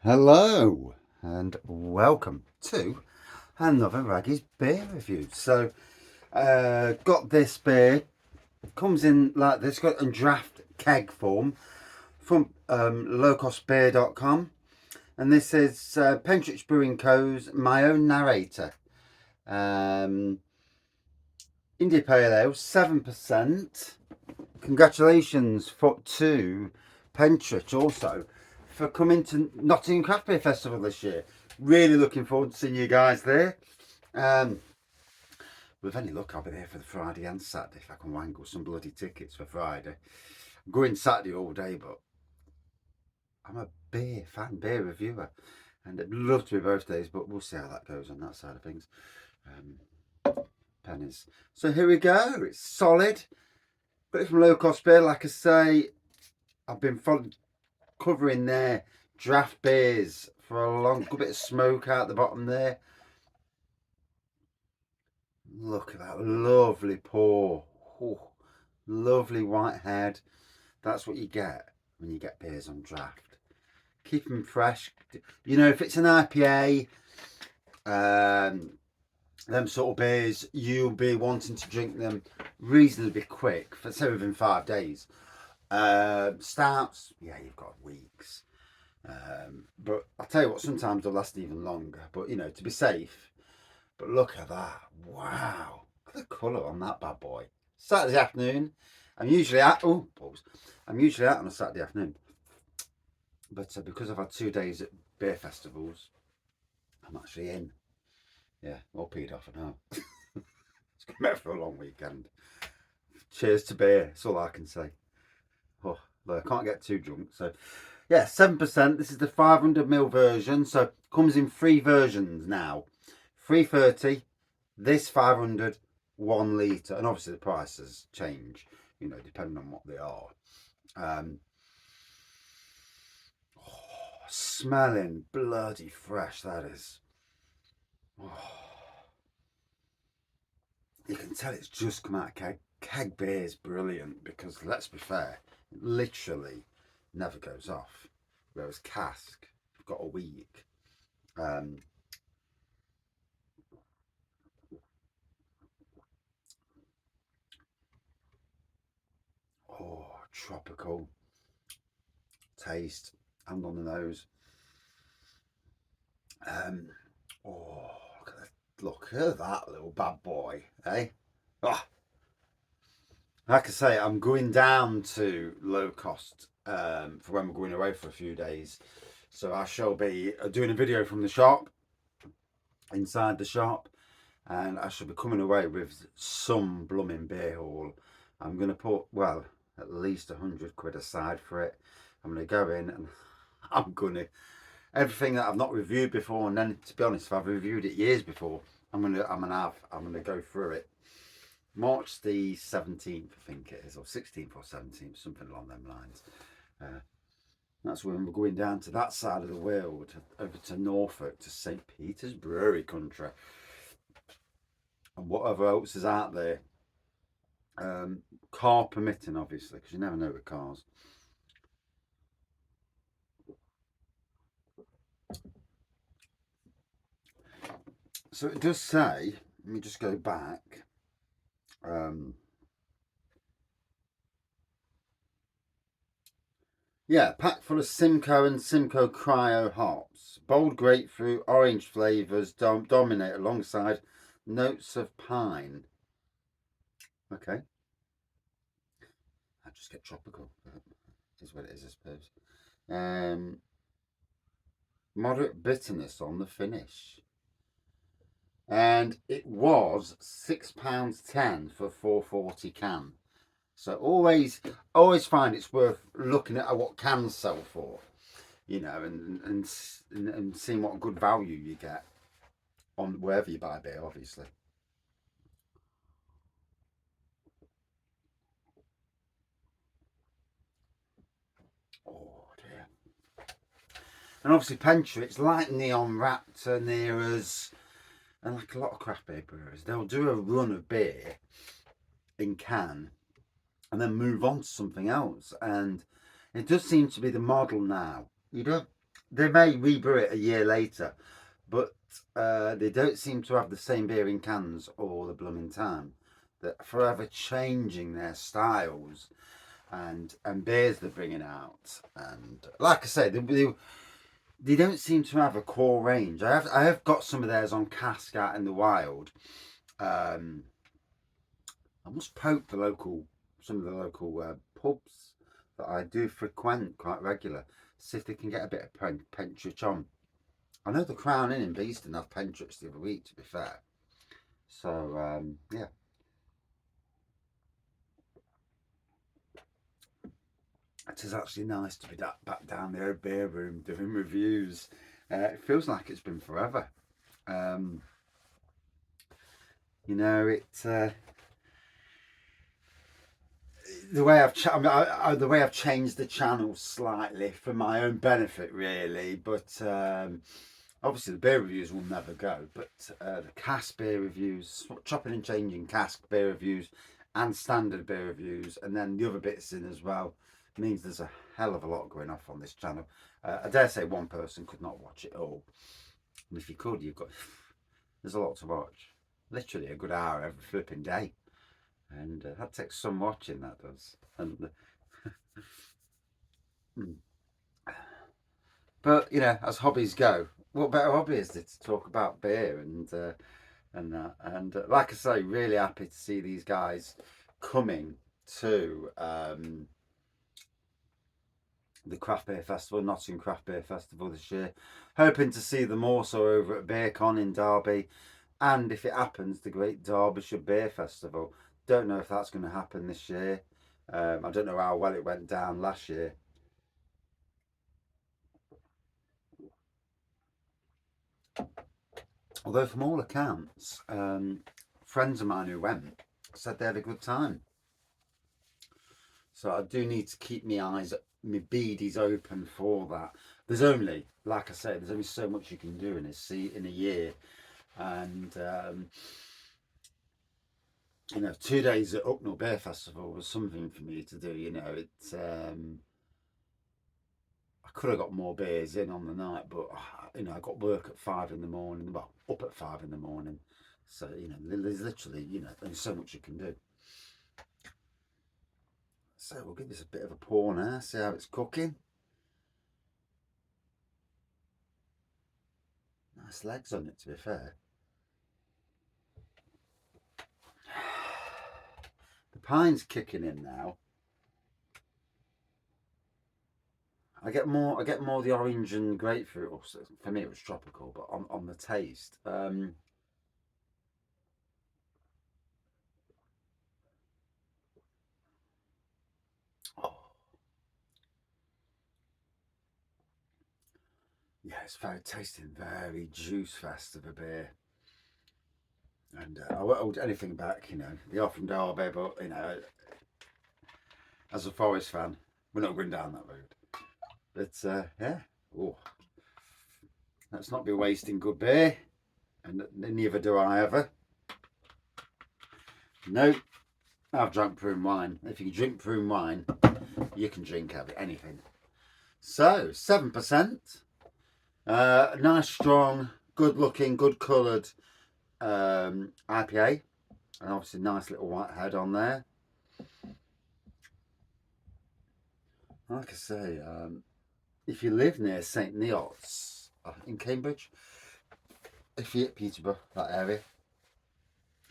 Hello and welcome to another Raggy's beer review. So, got this beer, comes in like this, got in draft keg form from LowCostbeer.com, and this is Pentrich Brewing Co.'s My Own Narrator. India Pale Ale, 7%. Congratulations to Pentrich also for coming to Nottingham Craft Beer Festival this year. Really looking forward to seeing you guys there. With any luck, I'll be there for the Friday and Saturday if I can wangle some bloody tickets for Friday. I'm going Saturday all day, but I'm a beer fan, beer reviewer, and I'd love to be both days, but we'll see how that goes on that side of things. Pennies. So here we go. It's solid. But from Low Cost Beer, like I say, I've been covering their draft beers for a long, good bit of smoke out the bottom there. Look at that lovely pour. Ooh, lovely white head. That's what you get when you get beers on draft. Keep them fresh. You know, if it's an IPA, them sort of beers, you'll be wanting to drink them reasonably quick, for say within 5 days. Stouts, yeah, you've got weeks. But I'll tell you what, sometimes they'll last even longer. But you know, to be safe. But look at that! Wow, look at the colour on that bad boy. Saturday afternoon. I'm usually out. Oh, pause. I'm usually out on a Saturday afternoon, but because I've had 2 days at beer festivals, I'm actually in. Yeah, all peed off now. It's come out for a long weekend. Cheers to beer. That's all I can say. Oh, I can't get too drunk. So, yeah, 7%. This is the 500ml version. So, comes in 3 versions now. 330, this 500, 1 litre. And obviously the prices change, you know, depending on what they are. Smelling bloody fresh, that is. You can tell it's just come out of keg. Keg beer is brilliant because, let's be fair, it literally never goes off. Whereas cask, you've got a week. Tropical taste and on the nose. Look at that little bad boy, eh? Oh. Like I say, I'm going down to Low Cost for when we're going away for a few days. So I shall be doing a video from the shop, inside the shop, and I shall be coming away with some blooming beer haul. I'm going to put, well, at least 100 quid aside for it. I'm going to go in and I'm going to, everything that I've not reviewed before, and then to be honest, if I've reviewed it years before, I'm gonna go through it. March the 17th, I think it is, or 16th or 17th, something along them lines. That's when we're going down to that side of the world, over to Norfolk, to St. Peter's Brewery Country, and whatever else is out there. Car permitting, obviously, because you never know with cars. So it does say, let me just go back. Yeah, packed full of Simcoe and Simcoe Cryo hops. Bold grapefruit, orange flavours dominate alongside notes of pine. Okay. I just get tropical. It is what it is, I suppose. Moderate bitterness on the finish. And it was £6.10 for 440 can. So always find it's worth looking at what cans sell for, you know, and seeing what good value you get on wherever you buy beer, obviously. Oh dear. And obviously Pentrich, like Neon Raptor near us, and like a lot of craft beer brewers, they'll do a run of beer in can and then move on to something else. And it does seem to be the model now. You they may rebrew it a year later, but they don't seem to have the same beer in cans all the blooming time. They're forever changing their styles and beers they're bringing out. And like I say, they don't seem to have a core range. I have got some of theirs on cask out in the wild. I must poke some of the local pubs that I do frequent quite regular, see if they can get a bit of Pentrich on. I know the Crown Inn in Beeston have Pentrich the other week, to be fair. So yeah. It is actually nice to be back down there at Beer Room doing reviews. It feels like it's been forever. You know, the way the way I've changed the channel slightly for my own benefit, really. But obviously the beer reviews will never go. But the cask beer reviews, chopping and changing cask beer reviews, and standard beer reviews, and then the other bits in as well, means there's a hell of a lot going off on this channel. I dare say one person could not watch it all. And if you could, there's a lot to watch. Literally a good hour every flipping day. And that takes some watching, that does. And but you know, as hobbies go, what better hobby is it to talk about beer and that? And like I say, really happy to see these guys coming to the Craft Beer Festival, Nottingham Craft Beer Festival this year. Hoping to see them also over at BeerCon in Derby, and if it happens, the Great Derbyshire Beer Festival. Don't know if that's going to happen this year. I don't know how well it went down last year. Although from all accounts, friends of mine who went said they had a good time. So I do need to keep my beadies open for that. There's only, like I said, there's only so much you can do in a year, and you know, 2 days at Hucknall Beer Festival was something for me to do. You know, I could have got more beers in on the night, but you know, I got work at 5 in the morning. Well, up at 5 in the morning, so you know, there's literally, you know, only so much you can do. So we'll give this a bit of a pour now, see how it's cooking. Nice legs on it, to be fair. The pine's kicking in now. I get more the orange and grapefruit. Also, for me, it was tropical, but on the taste. Oh. Yeah, it's very tasting, very juice fest of a beer. And I won't hold anything back, you know. They are from Derby, but you know, as a Forest fan, we're not going down that road. But yeah, oh, let's not be wasting good beer, and neither do I ever. No, I've drunk prune wine. If you drink prune wine, you can drink anything. So 7%, nice, strong, good looking, good coloured IPA, and obviously nice little white head on there. Like I say, if you live near St Neots in Cambridge, if you're at Peterborough, that area,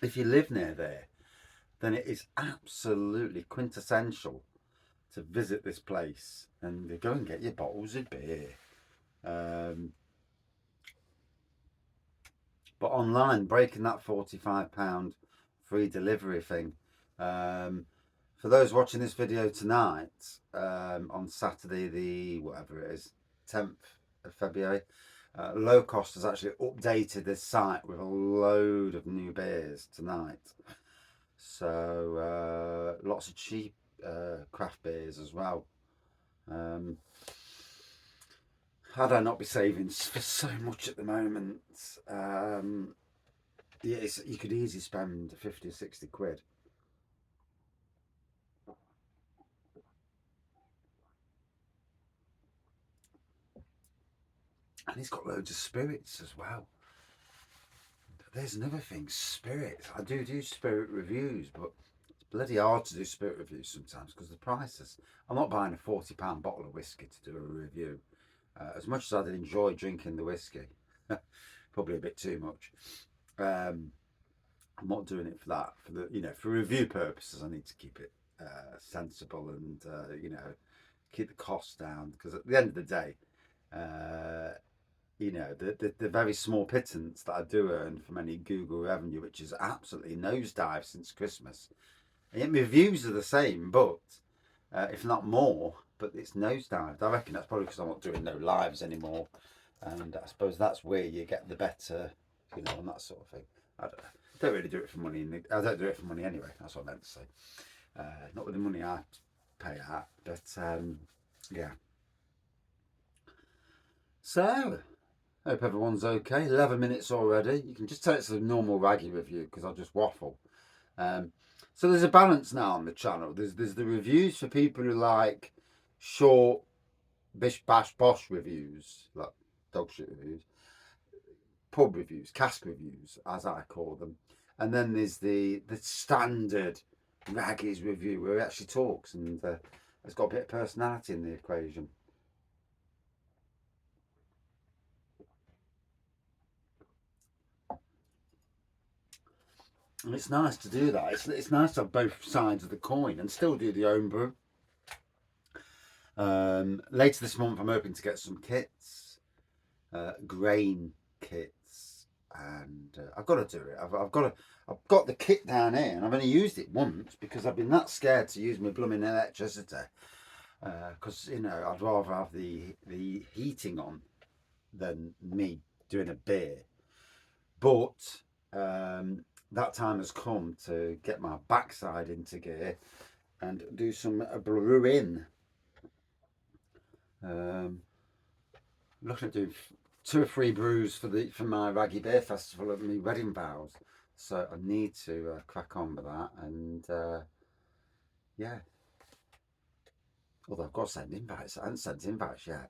if you live near there, then it is absolutely quintessential to visit this place and go and get your bottles of beer. But online, breaking that £45 free delivery thing. For those watching this video tonight, on Saturday the whatever it is, 10th of February, Low Cost has actually updated this site with a load of new beers tonight. So lots of cheap craft beers as well. Had I not be saving for so much at the moment, yeah, you could easily spend 50 or 60 quid. And he's got loads of spirits as well. There's another thing, spirits. I do spirit reviews, but it's bloody hard to do spirit reviews sometimes because of the prices. I'm not buying a £40 bottle of whiskey to do a review. As much as I did enjoy drinking the whiskey, probably a bit too much. I'm not doing it for that. For review purposes, I need to keep it sensible and keep the costs down, because at the end of the day, the very small pittance that I do earn from any Google revenue, which is absolutely nosedive since Christmas. And yet my views are the same, but if not more, but it's nosedived. I reckon that's probably because I'm not doing no lives anymore, and I suppose that's where you get the better, and that sort of thing. I don't really do it for money. I don't do it for money anyway. That's what I meant to say. Not with the money I pay out, but yeah. So, hope everyone's okay. 11 minutes already. You can just tell it's a normal raggy review because I'll just waffle. So there's a balance now on the channel. There's the reviews for people who like short, bish bash bosh reviews, like dog shit reviews, pub reviews, cask reviews, as I call them. And then there's the standard raggies review where he actually talks and has got a bit of personality in the equation. And it's nice to do that. It's nice to have both sides of the coin and still do the home brew. Later this month, I'm hoping to get some kits, grain kits, and I've got to do it. I've got the kit down here, and I've only used it once because I've been that scared to use my blooming electricity. Because I'd rather have the heating on than me doing a beer. But that time has come to get my backside into gear and do some brewing. Looking at doing 2 or 3 brews for my Raggy Beer Festival at my wedding vows, so I need to crack on with that. And yeah, although I've got to send invites, I haven't sent invites yet.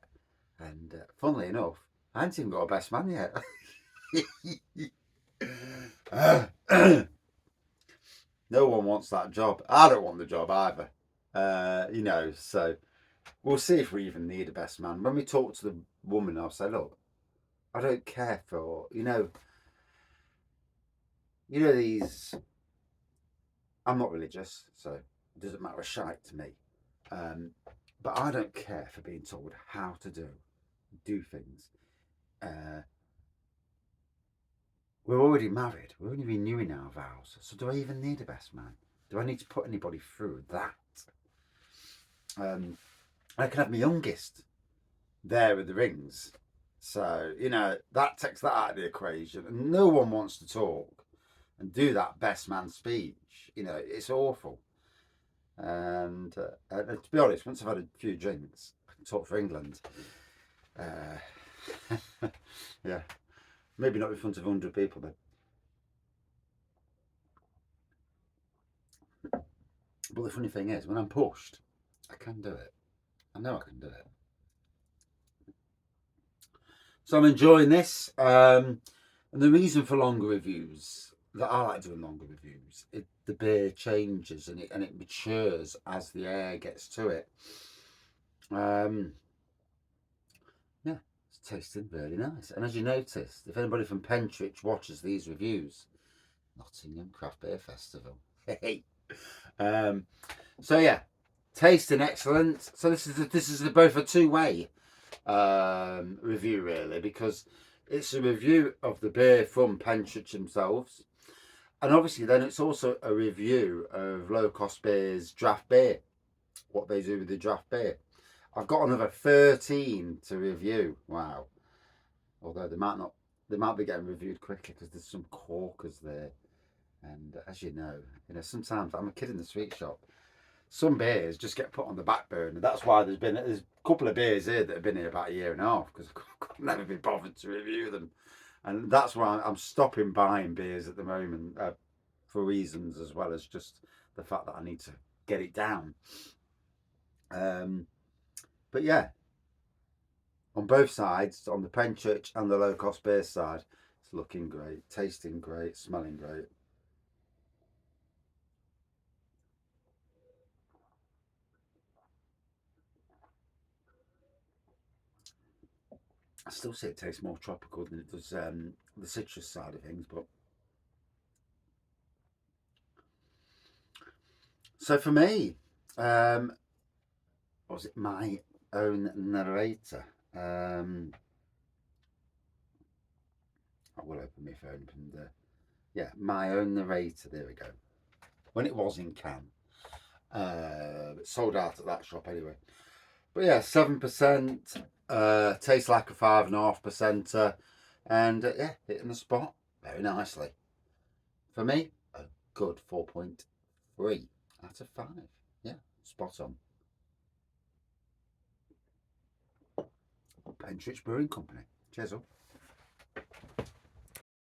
And funnily enough, I haven't even got a best man yet. No one wants that job. I don't want the job either. So we'll see if we even need a best man. When we talk to the woman, I'll say, look, I don't care for, these, I'm not religious, so it doesn't matter a shite to me. But I don't care for being told how to do things. We're already married. We're only renewing our vows. So do I even need a best man? Do I need to put anybody through that? I can have my youngest there with the rings. So, that takes that out of the equation. And no one wants to talk and do that best man speech. It's awful. And to be honest, once I've had a few drinks, I can talk for England. Yeah. Maybe not in front of 100 people then. But the funny thing is, when I'm pushed, I can do it. I know I can do it. So I'm enjoying this. And the reason for longer reviews, that I like doing longer reviews, the beer changes and it matures as the air gets to it. Yeah, it's tasting really nice. And as you noticed, if anybody from Pentrich watches these reviews, Nottingham Craft Beer Festival. Hey. So yeah, tasting excellent. So this is both a two-way review really, because it's a review of the beer from Pentrich themselves, and obviously then it's also a review of LowCostbeer's draft beer, what they do with the draft beer. I've got another 13 to review. Wow. Although they might be getting reviewed quickly because there's some corkers there. And as you know, sometimes I'm a kid in the sweet shop. Some beers just get put on the back burner. That's why there's a couple of beers here that have been here about a year and a half because I've never been bothered to review them. And that's why I'm stopping buying beers at the moment for reasons as well as just the fact that I need to get it down. But yeah, on both sides, on the Pentrich and the Low Cost Beer side. It's looking great, tasting great, smelling great. I still say it tastes more tropical than it does the citrus side of things, but so for me, what was it? My Own Narrator. I will open my phone and yeah, My Own Narrator. There we go. When it was in can, sold out at that shop anyway. But yeah, 7%. Tastes like a 5.5%, and yeah, hitting the spot very nicely. For me, a good 4.3 out of 5. Yeah, spot on. Pentrich Brewing Company. Cheers up.